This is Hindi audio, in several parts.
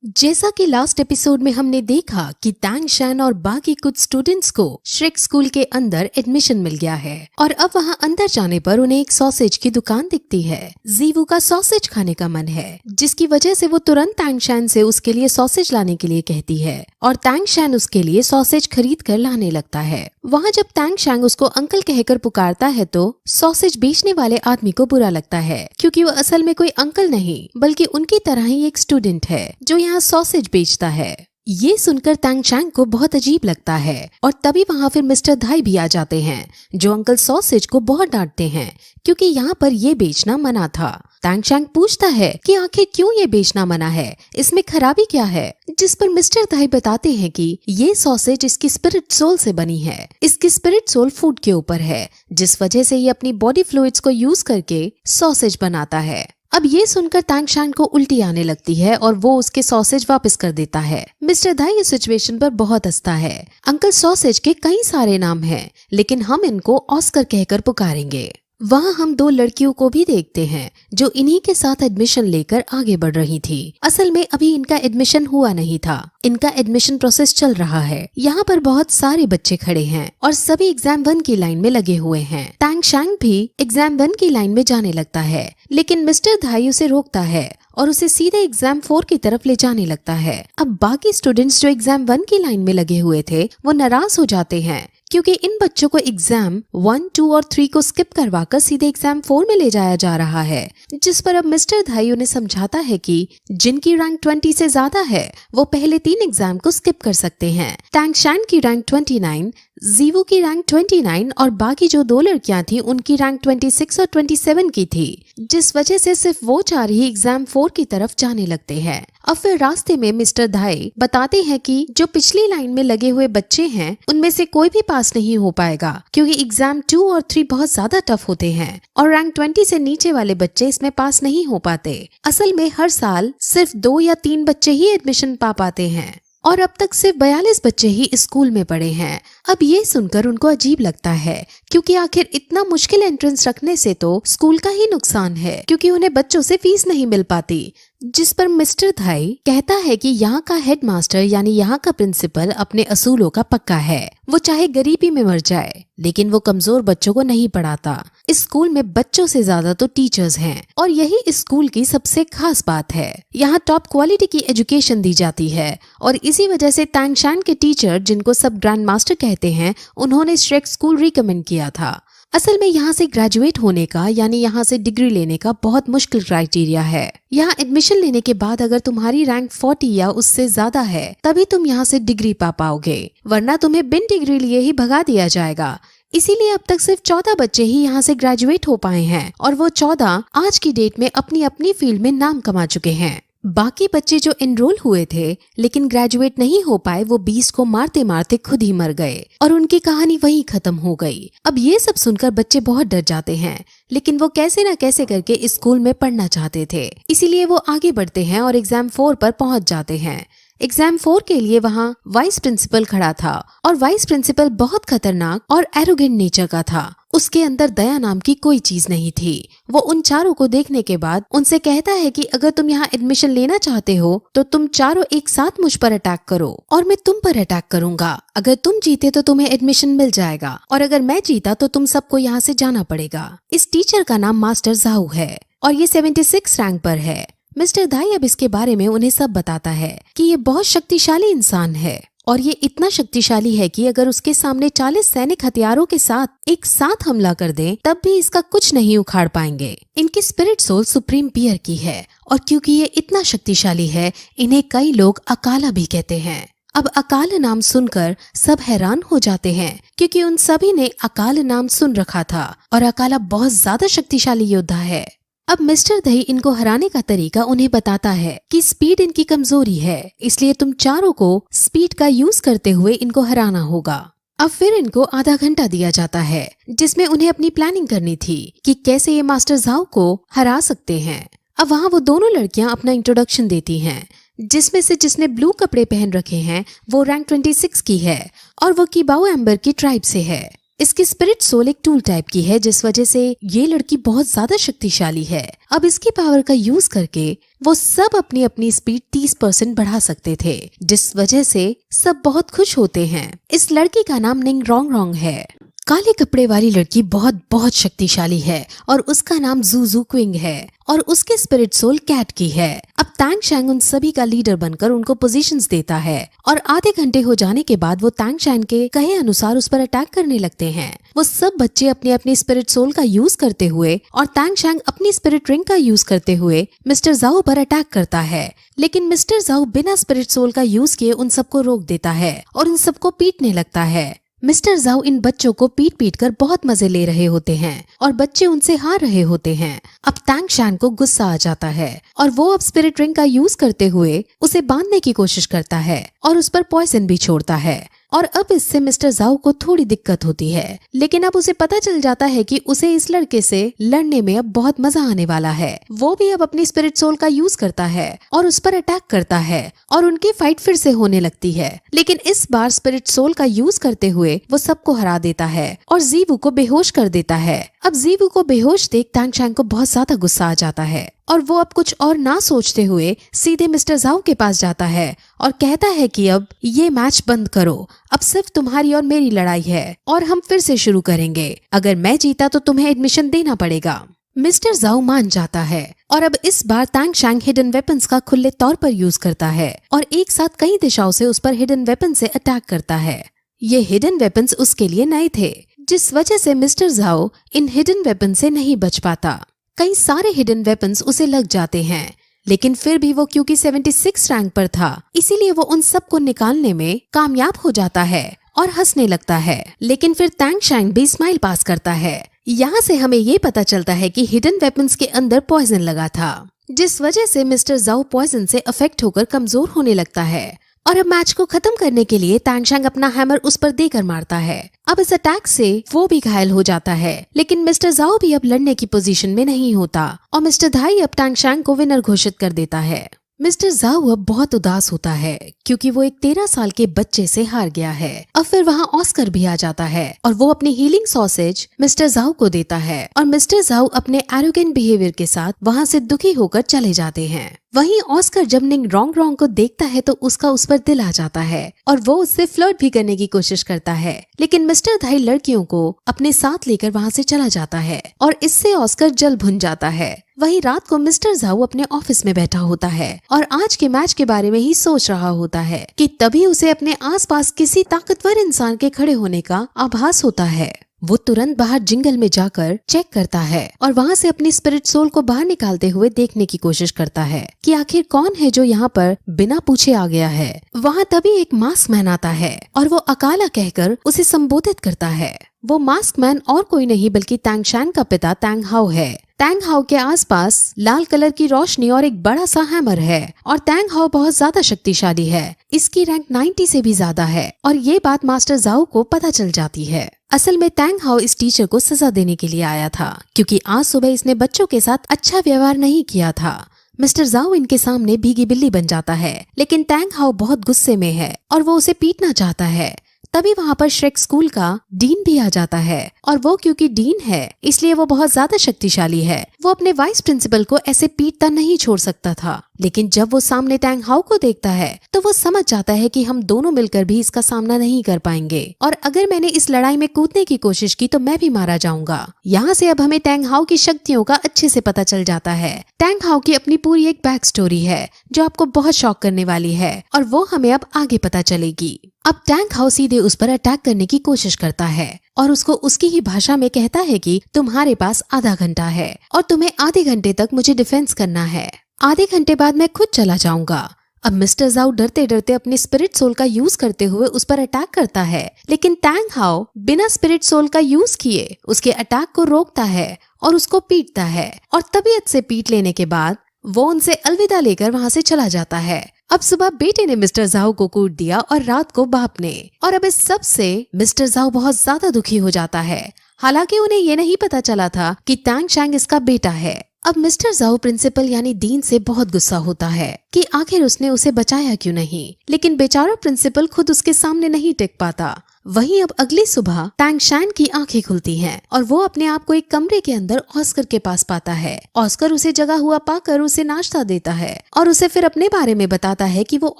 जैसा कि लास्ट एपिसोड में हमने देखा कि टैंग शैन और बाकी कुछ स्टूडेंट्स को श्रेक स्कूल के अंदर एडमिशन मिल गया है और अब वहां अंदर जाने पर उन्हें एक सॉसेज की दुकान दिखती है। जीवू का सॉसेज खाने का मन है, जिसकी वजह से वो तुरंत टैंग शैन से उसके लिए सॉसेज लाने के लिए कहती है और टैंग शैन उसके लिए सॉसेज खरीद कर लाने लगता है। वहाँ जब टैंग शैन उसको अंकल कहकर पुकारता है तो सॉसेज बेचने वाले आदमी को बुरा लगता है, क्योंकि वो असल में कोई अंकल नहीं बल्कि उनकी तरह ही एक स्टूडेंट है जो यहाँ सॉसेज बेचता है। ये सुनकर टैंग शैन को बहुत अजीब लगता है और तभी वहाँ फिर मिस्टर धाई भी आ जाते हैं जो अंकल सॉसेज को बहुत डांटते हैं क्योंकि यहाँ पर ये बेचना मना था। टैंग शैन पूछता है कि आखिर क्यों ये बेचना मना है, इसमें खराबी क्या है, जिस पर मिस्टर धाई बताते हैं कि ये सॉसेज इसकी स्पिरिट सोल से बनी है। इसकी स्पिरिट सोल फूड के ऊपर है, जिस वजह से ये अपनी बॉडी फ्लूइड्स को यूज करके सॉसेज बनाता है। अब ये सुनकर टैंग शैन को उल्टी आने लगती है और वो उसके सॉसेज वापस कर देता है। मिस्टर धाई इस सिचुएशन पर बहुत हंसता है। अंकल सॉसेज के कई सारे नाम हैं, लेकिन हम इनको ऑस्कर कहकर पुकारेंगे। वहाँ हम दो लड़कियों को भी देखते हैं जो इन्हीं के साथ एडमिशन लेकर आगे बढ़ रही थी। असल में अभी इनका एडमिशन हुआ नहीं था, इनका एडमिशन प्रोसेस चल रहा है। यहाँ पर बहुत सारे बच्चे खड़े हैं और सभी एग्जाम 1 की लाइन में लगे हुए हैं। टैंग शैन भी एग्जाम 1 की लाइन में जाने लगता है, लेकिन मिस्टर धाई उसे रोकता है और उसे सीधे एग्जाम 4 की तरफ ले जाने लगता है। अब बाकी स्टूडेंट्स जो एग्जाम 1 की लाइन में लगे हुए थे वो नाराज हो जाते हैं क्योंकि इन बच्चों को एग्जाम 1, 2 और 3 को स्किप करवाकर सीधे एग्जाम 4 में ले जाया जा रहा है। जिस पर अब मिस्टर धाई उन्हें समझाता है कि जिनकी रैंक 20 से ज्यादा है वो पहले 3 एग्जाम को स्किप कर सकते हैं। टैंग शैन की रैंक 29, जीवू की रैंक 29 और बाकी जो 2 लड़कियां थी उनकी रैंक 26 और 27 की थी, जिस वजह से सिर्फ वो 4 ही एग्जाम 4 की तरफ जाने लगते हैं। अब फिर रास्ते में मिस्टर धाई बताते हैं कि जो पिछली लाइन में लगे हुए बच्चे हैं उनमें से कोई भी पास नहीं हो पाएगा क्योंकि एग्जाम 2 और 3 बहुत ज्यादा टफ होते हैं और रैंक 20 से नीचे वाले बच्चे इसमें पास नहीं हो पाते। असल में हर साल सिर्फ 2 या 3 बच्चे ही एडमिशन पा पाते हैं और अब तक सिर्फ 42 बच्चे ही स्कूल में पढ़े हैं। अब ये सुनकर उनको अजीब लगता है क्योंकि आखिर इतना मुश्किल एंट्रेंस रखने से तो स्कूल का ही नुकसान है क्योंकि उन्हें बच्चों से फीस नहीं मिल पाती। जिस पर मिस्टर धाई कहता है कि यहाँ का हेडमास्टर यानी यहाँ का प्रिंसिपल अपने असूलों का पक्का है। वो चाहे गरीबी में मर जाए लेकिन वो कमजोर बच्चों को नहीं पढ़ाता। इस स्कूल में बच्चों से ज्यादा तो टीचर्स हैं और यही इस स्कूल की सबसे खास बात है। यहाँ टॉप क्वालिटी की एजुकेशन दी जाती है और इसी वजह से टैंग शैन के टीचर, जिनको सब ग्रैंड मास्टर कहते हैं, उन्होंने श्रेक स्कूल रिकमेंड किया था। असल में यहाँ से ग्रेजुएट होने का यानी यहाँ से डिग्री लेने का बहुत मुश्किल क्राइटेरिया है। यहाँ एडमिशन लेने के बाद अगर तुम्हारी रैंक 40 या उससे ज्यादा है तभी तुम यहाँ से डिग्री पा पाओगे, वरना तुम्हें बिन डिग्री लिए ही भगा दिया जाएगा। इसीलिए अब तक सिर्फ 14 बच्चे ही यहाँ से ग्रेजुएट हो पाए हैं और वो 14 आज की डेट में अपनी अपनी फील्ड में नाम कमा चुके हैं। बाकी बच्चे जो एनरोल हुए थे लेकिन ग्रेजुएट नहीं हो पाए, वो 20 को मारते मारते खुद ही मर गए और उनकी कहानी वहीं खत्म हो गई। अब ये सब सुनकर बच्चे बहुत डर जाते हैं, लेकिन वो कैसे न कैसे करके इस स्कूल में पढ़ना चाहते थे, इसीलिए वो आगे बढ़ते हैं और एग्जाम 4 पर पहुंच जाते हैं। एग्जाम 4 के लिए वहाँ वाइस प्रिंसिपल खड़ा था और वाइस प्रिंसिपल बहुत खतरनाक और एरोगेंट नेचर का था। उसके अंदर दया नाम की कोई चीज नहीं थी। वो उन चारों को देखने के बाद उनसे कहता है कि अगर तुम यहाँ एडमिशन लेना चाहते हो तो तुम चारों एक साथ मुझ पर अटैक करो और मैं तुम पर अटैक करूंगा। अगर तुम जीते तो तुम्हें एडमिशन मिल जाएगा और अगर मैं जीता तो तुम सबको यहाँ से जाना पड़ेगा। इस टीचर का नाम मास्टर जाऊ है और ये 76 रैंक पर है। मिस्टर धाई अब इसके बारे में उन्हें सब बताता है कि ये बहुत शक्तिशाली इंसान है और ये इतना शक्तिशाली है कि अगर उसके सामने 40 सैनिक हथियारों के साथ एक साथ हमला कर दें तब भी इसका कुछ नहीं उखाड़ पाएंगे। इनकी स्पिरिट सोल सुप्रीम पियर की है और क्योंकि ये इतना शक्तिशाली है इन्हें कई लोग अकाला भी कहते हैं। अब अकाल नाम सुनकर सब हैरान हो जाते हैं क्योंकि उन सभी ने अकाल नाम सुन रखा था और अकाला बहुत ज्यादा शक्तिशाली योद्धा है। अब मिस्टर धाई इनको हराने का तरीका उन्हें बताता है कि स्पीड इनकी कमजोरी है, इसलिए तुम चारों को स्पीड का यूज करते हुए इनको हराना होगा। अब फिर इनको आधा घंटा दिया जाता है जिसमें उन्हें अपनी प्लानिंग करनी थी कि कैसे ये मास्टर जाऊ को हरा सकते हैं। अब वहाँ वो दोनों लड़कियां अपना इंट्रोडक्शन देती हैं, जिसमें से जिसने ब्लू कपड़े पहन रखे हैं वो रैंक 26 की है और वो किबाओ एम्बर की ट्राइब से है। इसकी स्पिरिट सोल एक टूल टाइप की है, जिस वजह से ये लड़की बहुत ज्यादा शक्तिशाली है। अब इसकी पावर का यूज करके वो सब अपनी अपनी स्पीड 30% बढ़ा सकते थे, जिस वजह से सब बहुत खुश होते हैं। इस लड़की का नाम निंग रोंग रोंग है। काले कपड़े वाली लड़की बहुत बहुत शक्तिशाली है और उसका नाम जू जू क्विंग है और उसके स्पिरिट सोल कैट की है। अब तांग शैंग उन सभी का लीडर बनकर उनको पोजीशंस देता है और आधे घंटे हो जाने के बाद वो तांग शैंग के कहे अनुसार उस पर अटैक करने लगते हैं। वो सब बच्चे अपने अपने स्पिरिट सोल का यूज करते हुए और तांग शैंग अपनी स्पिरिट रिंग का यूज करते हुए मिस्टर जाओ पर अटैक करता है, लेकिन मिस्टर जाओ बिना स्पिरिट सोल का यूज किए उन सबको रोक देता है और उन सबको पीटने लगता है। मिस्टर जाओ इन बच्चों को पीट पीट कर बहुत मजे ले रहे होते हैं और बच्चे उनसे हार रहे होते हैं। अब तांग शैंग को गुस्सा आ जाता है और वो अब स्पिरिट रिंग का यूज करते हुए उसे बांधने की कोशिश करता है और उस पर पॉइजन भी छोड़ता है। और अब इससे मिस्टर जाओ को थोड़ी दिक्कत होती है, लेकिन अब उसे पता चल जाता है कि उसे इस लड़के से लड़ने में अब बहुत मजा आने वाला है। वो भी अब अपनी स्पिरिट सोल का यूज करता है और उस पर अटैक करता है और उनकी फाइट फिर से होने लगती है, लेकिन इस बार स्पिरिट सोल का यूज करते हुए वो सबको हरा देता है और जीवू को बेहोश कर देता है। अब जीवू को बेहोश देख तांग शैंग को बहुत ज्यादा गुस्सा आ जाता है और वो अब कुछ और ना सोचते हुए सीधे मिस्टर जाओ के पास जाता है और कहता है कि अब ये मैच बंद करो, अब सिर्फ तुम्हारी और मेरी लड़ाई है और हम फिर से शुरू करेंगे। अगर मैं जीता तो तुम्हें एडमिशन देना पड़ेगा। मिस्टर जाओ मान जाता है और अब इस बार तांग शैंग हिडन वेपन्स का खुले तौर पर यूज करता है और एक साथ कई दिशाओं से उस पर हिडन वेपन से अटैक करता है। ये हिडन वेपन्स उसके लिए नए थे, जिस वजह से मिस्टर जाओ इन हिडन वेपन से नहीं बच पाता। कई सारे हिडन वेपन्स उसे लग जाते हैं, लेकिन फिर भी वो क्योंकि 76 रैंक पर था इसीलिए वो उन सब को निकालने में कामयाब हो जाता है और हंसने लगता है। लेकिन फिर तांग शैंग भी स्माइल पास करता है। यहाँ से हमें ये पता चलता है कि हिडन वेपन्स के अंदर पॉइजन लगा था, जिस वजह से मिस्टर जाओ पॉइजन से अफेक्ट होकर कमजोर होने लगता है और अब मैच को खत्म करने के लिए तांग शैंग अपना हैमर उस पर देकर मारता है। अब इस अटैक से वो भी घायल हो जाता है, लेकिन मिस्टर जाओ भी अब लड़ने की पोजीशन में नहीं होता और मिस्टर धाई अब तांग शैंग को विनर घोषित कर देता है। मिस्टर जाओ अब बहुत उदास होता है क्योंकि वो एक 13 साल के बच्चे से हार गया है। अब फिर वहाँ ऑस्कर भी आ जाता है और वो अपनी हीलिंग सॉसेज मिस्टर जाओ को देता है और मिस्टर जाओ अपने एरोगेंट बिहेवियर के साथ वहाँ से दुखी होकर चले जाते हैं। वहीं ऑस्कर जब निंग रोंग रोंग को देखता है तो उसका उस पर दिल आ जाता है और वो उससे फ्लर्ट भी करने की कोशिश करता है, लेकिन मिस्टर धाई लड़कियों को अपने साथ लेकर वहाँ से चला जाता है और इससे ऑस्कर जल भुन जाता है। वहीं रात को मिस्टर जाओ अपने ऑफिस में बैठा होता है और आज के मैच के बारे में ही सोच रहा होता है कि तभी उसे अपने आसपास किसी ताकतवर इंसान के खड़े होने का आभास होता है। वो तुरंत बाहर जंगल में जाकर चेक करता है और वहाँ से अपनी स्पिरिट सोल को बाहर निकालते हुए देखने की कोशिश करता है कि आखिर कौन है जो यहाँ पर बिना पूछे आ गया है। वहाँ तभी एक मास्क मैन आता है और वो अकाला कहकर उसे संबोधित करता है। वो मास्क मैन और कोई नहीं बल्कि तांग शैंग का पिता तांग हाओ है। तांग हाओ के आसपास लाल कलर की रोशनी और एक बड़ा सा हैमर है और तांग हाओ बहुत ज्यादा शक्तिशाली है। इसकी रैंक 90 से भी ज्यादा है और ये बात मास्टर जाओ को पता चल जाती है। असल में तांग हाओ इस टीचर को सजा देने के लिए आया था क्योंकि आज सुबह इसने बच्चों के साथ अच्छा व्यवहार नहीं किया था। मिस्टर जाओ इनके सामने भीगी बिल्ली बन जाता है, लेकिन तांग हाओ बहुत गुस्से में है और वो उसे पीटना चाहता है। तभी वहाँ पर श्रेक स्कूल का डीन भी आ जाता है और वो क्योंकि डीन है इसलिए वो बहुत ज्यादा शक्तिशाली है। वो अपने वाइस प्रिंसिपल को ऐसे पीटता नहीं छोड़ सकता था, लेकिन जब वो सामने तांग हाओ को देखता है तो वो समझ जाता है कि हम दोनों मिलकर भी इसका सामना नहीं कर पाएंगे और अगर मैंने इस लड़ाई में कूदने की कोशिश की तो मैं भी मारा जाऊंगा। यहाँ से अब हमें तांग हाओ की शक्तियों का अच्छे से पता चल जाता है। तांग हाओ की अपनी पूरी एक बैक स्टोरी है जो आपको बहुत शॉक करने वाली है और वो हमें अब आगे पता चलेगी। अब तांग हाओ सीधे उस पर अटैक करने की कोशिश करता है और उसको उसकी ही भाषा में कहता है कि तुम्हारे पास आधा घंटा है और तुम्हें आधे घंटे तक मुझे डिफेंस करना है। आधे घंटे बाद मैं खुद चला जाऊंगा। अब मिस्टर जाओ डरते डरते अपने स्पिरिट सोल का यूज करते हुए उस पर अटैक करता है, लेकिन तांग हाओ बिना स्पिरिट सोल का यूज किए उसके अटैक को रोकता है और उसको पीटता है और तबीयत से पीट लेने के बाद वो उनसे अलविदा लेकर वहाँ से चला जाता है। अब सुबह बेटे ने मिस्टर जाओ को कूट दिया और रात को बाप ने, और अब इस सब से मिस्टर जाओ बहुत ज्यादा दुखी हो जाता है। हालांकि उन्हें ये नहीं पता चला था कि तांग शैंग इसका बेटा है। अब मिस्टर जाओ प्रिंसिपल यानी डीन से बहुत गुस्सा होता है कि आखिर उसने उसे बचाया क्यों नहीं, लेकिन बेचारा प्रिंसिपल खुद उसके सामने नहीं टिक पाता। वहीं अब अगली सुबह टैंग शैन की आंखें खुलती हैं और वो अपने आप को एक कमरे के अंदर ऑस्कर के पास पाता है। ऑस्कर उसे जगा हुआ पाकर उसे नाश्ता देता है और उसे फिर अपने बारे में बताता है कि वो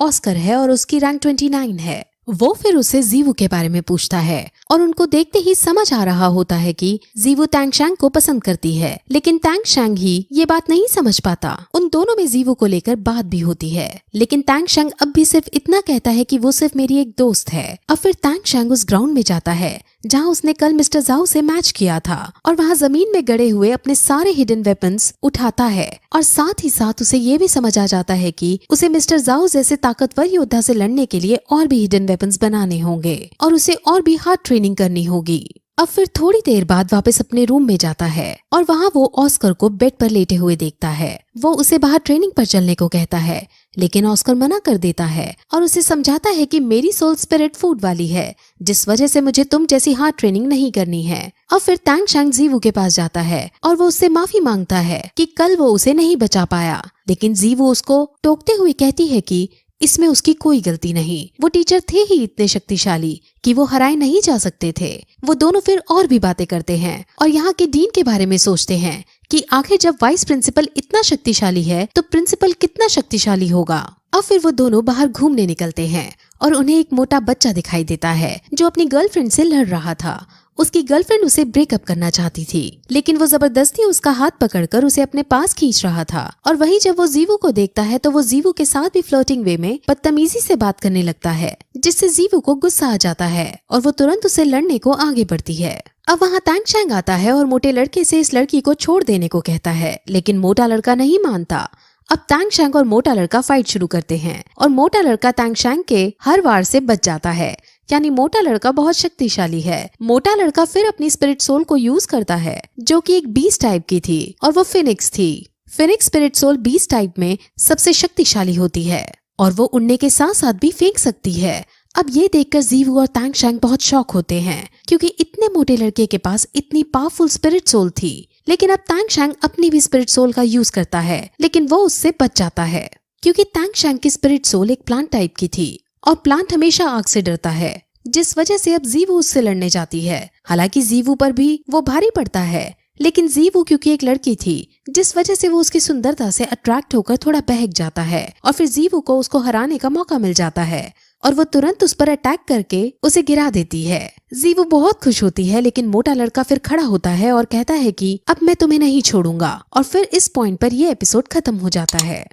ऑस्कर है और उसकी रैंक 29 है। वो फिर उससे जीवू के बारे में पूछता है और उनको देखते ही समझ आ रहा होता है कि जीवू टैंग शैंग को पसंद करती है, लेकिन टैंग शैंग ही ये बात नहीं समझ पाता। उन दोनों में जीवू को लेकर बात भी होती है, लेकिन टैंग शैंग अब भी सिर्फ इतना कहता है कि वो सिर्फ मेरी एक दोस्त है। अब फिर टैंग शैंग उस ग्राउंड में जाता है जहाँ उसने कल मिस्टर जाओ से मैच किया था और वहाँ जमीन में गड़े हुए अपने सारे हिडन वेपन्स उठाता है और साथ ही साथ उसे ये भी समझ आ जाता है कि उसे मिस्टर जाओ जैसे ताकतवर योद्धा से लड़ने के लिए और भी हिडन वेपन्स बनाने होंगे और उसे और भी हार्ड ट्रेनिंग करनी होगी। अब फिर थोड़ी देर बाद वापस अपने रूम में जाता है और वहाँ वो ऑस्कर को बेड पर लेटे हुए देखता है। वो उसे बाहर ट्रेनिंग पर चलने को कहता है, लेकिन ऑस्कर मना कर देता है और उसे समझाता है कि मेरी सोल स्पिरिट फूड वाली है, जिस वजह से मुझे तुम जैसी हार्ड ट्रेनिंग नहीं करनी है। अब फिर टैंग शैंग जीवू के पास जाता है और वो उससे माफी मांगता है कि कल वो उसे नहीं बचा पाया, लेकिन जीवू उसको टोकते हुए कहती है कि इसमें उसकी कोई गलती नहीं। वो टीचर थे ही इतने शक्तिशाली कि वो हराए नहीं जा सकते थे। वो दोनों फिर और भी बातें करते हैं और यहाँ के डीन के बारे में सोचते हैं कि आखिर जब वाइस प्रिंसिपल इतना शक्तिशाली है तो प्रिंसिपल कितना शक्तिशाली होगा। अब फिर वो दोनों बाहर घूमने निकलते हैं और उन्हें एक मोटा बच्चा दिखाई देता है जो अपनी गर्लफ्रेंड से लड़ रहा था। उसकी गर्लफ्रेंड उसे ब्रेकअप करना चाहती थी, लेकिन वो जबरदस्ती उसका हाथ पकड़कर उसे अपने पास खींच रहा था। और वहीं जब वो जीवू को देखता है तो वो जीवू के साथ भी फ्लर्टिंग वे में बदतमीजी से बात करने लगता है, जिससे जीवू को गुस्सा आ जाता है और वो तुरंत उसे लड़ने को आगे बढ़ती है। अब वहाँ टैंग शैंग आता है और मोटे लड़के से इस लड़की को छोड़ देने को कहता है, लेकिन मोटा लड़का नहीं मानता। अब टैंग शैंग और मोटा लड़का फाइट शुरू करते हैं और मोटा लड़का टैंग शैंग के हर वार से बच जाता है, यानी मोटा लड़का बहुत शक्तिशाली है। मोटा लड़का फिर अपनी स्पिरिट सोल को यूज करता है जो कि एक बीस्ट टाइप की थी और वो फिनिक्स थी। Phoenix spirit soul beast type में सबसे शक्तिशाली होती है और वो उड़ने के साथ साथ भी फेंक सकती है। अब ये देखकर जीवू और टैंग शैंग बहुत शॉक होते हैं क्योंकि इतने मोटे लड़के के पास इतनी पावरफुल स्पिरिट सोल थी। लेकिन अब टैंग शैंग अपनी भी स्पिरिट सोल का यूज करता है, लेकिन वो उससे बच जाता है क्योंकि टैंग शैंग की स्पिरिट सोल एक प्लांट टाइप की थी और प्लांट हमेशा आग से डरता है, जिस वजह से अब जीवू उससे लड़ने जाती है। हालांकि जीवू पर भी वो भारी पड़ता है, लेकिन जीवू क्योंकि एक लड़की थी जिस वजह से वो उसकी सुंदरता से अट्रैक्ट होकर थोड़ा बहक जाता है और फिर जीवू को उसको हराने का मौका मिल जाता है और वो तुरंत उस पर अटैक करके उसे गिरा देती है। जीवू बहुत खुश होती है, लेकिन मोटा लड़का फिर खड़ा होता है और कहता है कि अब मैं तुम्हें नहीं छोड़ूंगा और फिर इस पॉइंट पर ये एपिसोड खत्म हो जाता है।